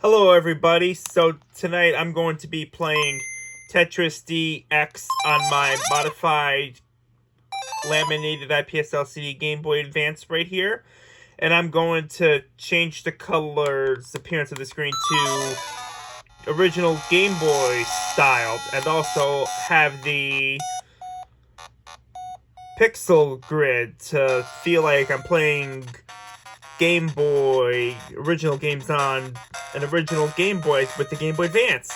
Hello everybody, so tonight I'm going to be playing Tetris DX on my modified Laminated IPS LCD Game Boy Advance right here. And I'm going to change the colors appearance of the screen to original Game Boy style, and also have the pixel grid to feel like I'm playing Game Boy original games on an original Game Boy with the Game Boy Advance.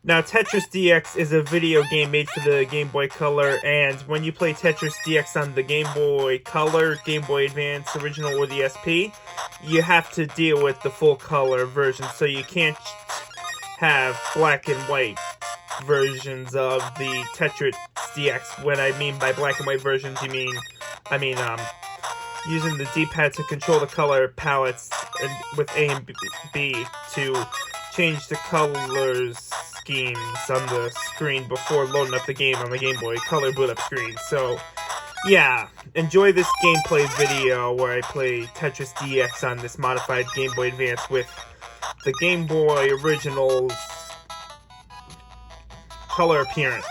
Now, Tetris DX is a video game made for the Game Boy Color, and when you play Tetris DX on the Game Boy Color, Game Boy Advance Original, or the SP, you have to deal with the full color version, so you can't have black and white versions of the Tetris DX. When I mean by black and white versions, I mean using the D-pad to control the color palettes and with A and B to change the colors schemes on the screen before loading up the game on the Game Boy Color boot up screen. So, yeah, enjoy this gameplay video where I play Tetris DX on this modified Game Boy Advance with the Game Boy Original's color appearance.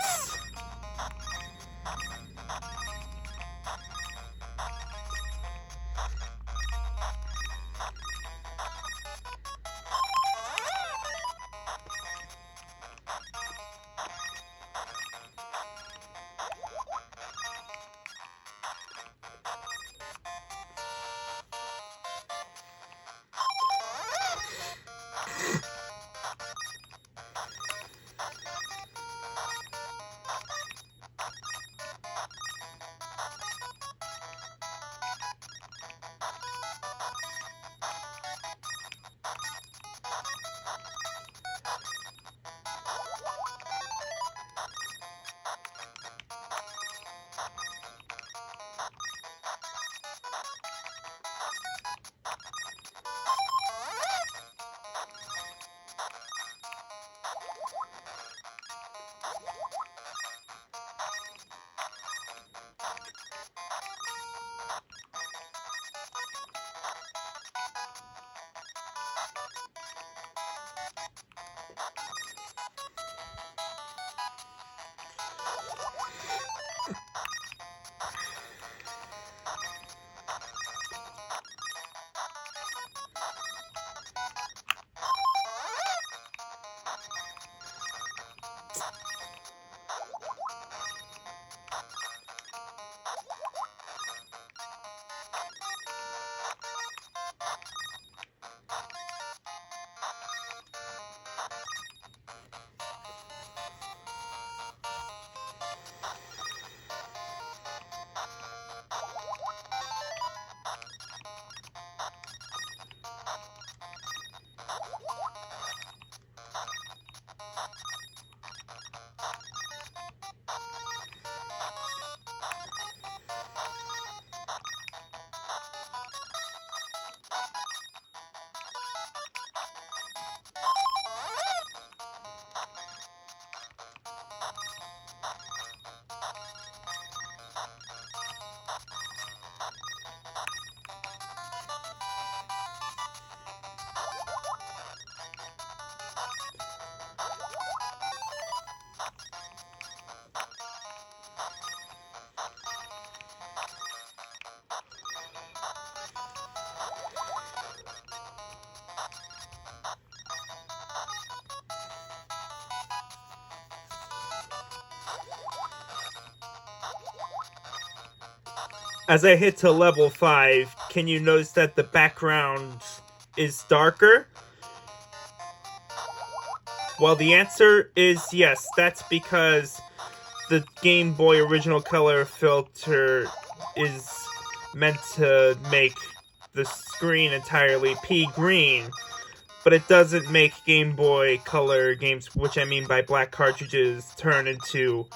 As I hit to level 5, can you notice that the background is darker? Well, the answer is yes. That's because the Game Boy Original Color filter is meant to make the screen entirely pea-green, but it doesn't make Game Boy Color games, which I mean by black cartridges, turn into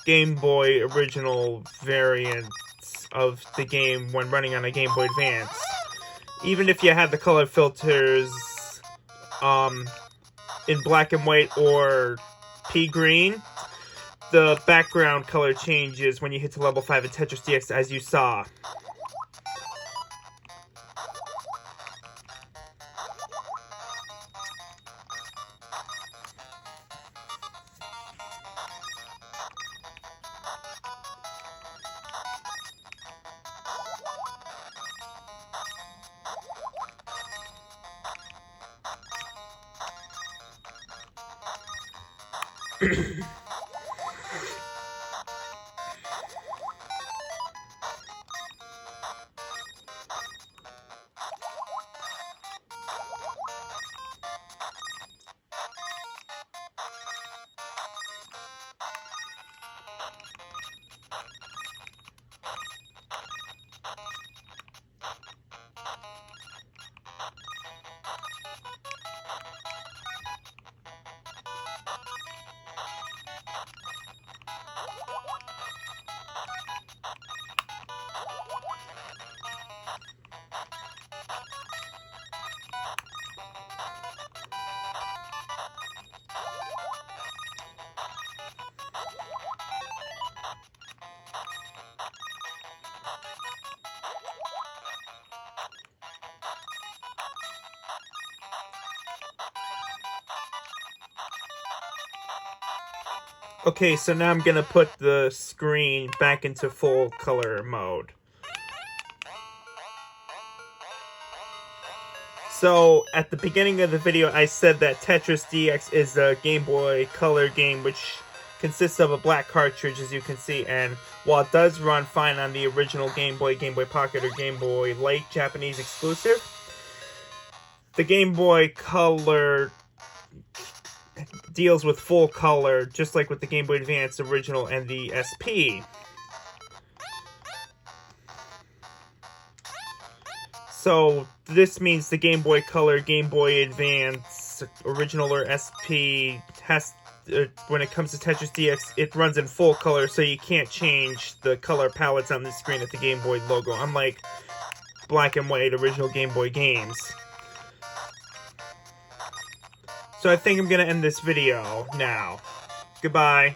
Game Boy Original variants of the game when running on a Game Boy Advance. Even if you had the color filters in black and white or pea-green, the background color changes when you hit to level 5 in Tetris DX, as you saw. Okay, so now I'm gonna put the screen back into full color mode. So, at the beginning of the video, I said that Tetris DX is a Game Boy Color game which consists of a black cartridge, as you can see, and while it does run fine on the original Game Boy, Game Boy Pocket, or Game Boy Light Japanese exclusive, the Game Boy Color deals with full color, just like with the Game Boy Advance original and the SP. So this means the Game Boy Color, Game Boy Advance, original or SP has, when it comes to Tetris DX, it runs in full color, so you can't change the color palettes on the screen at the Game Boy logo, unlike black and white original Game Boy games. So I think I'm gonna end this video now. Goodbye.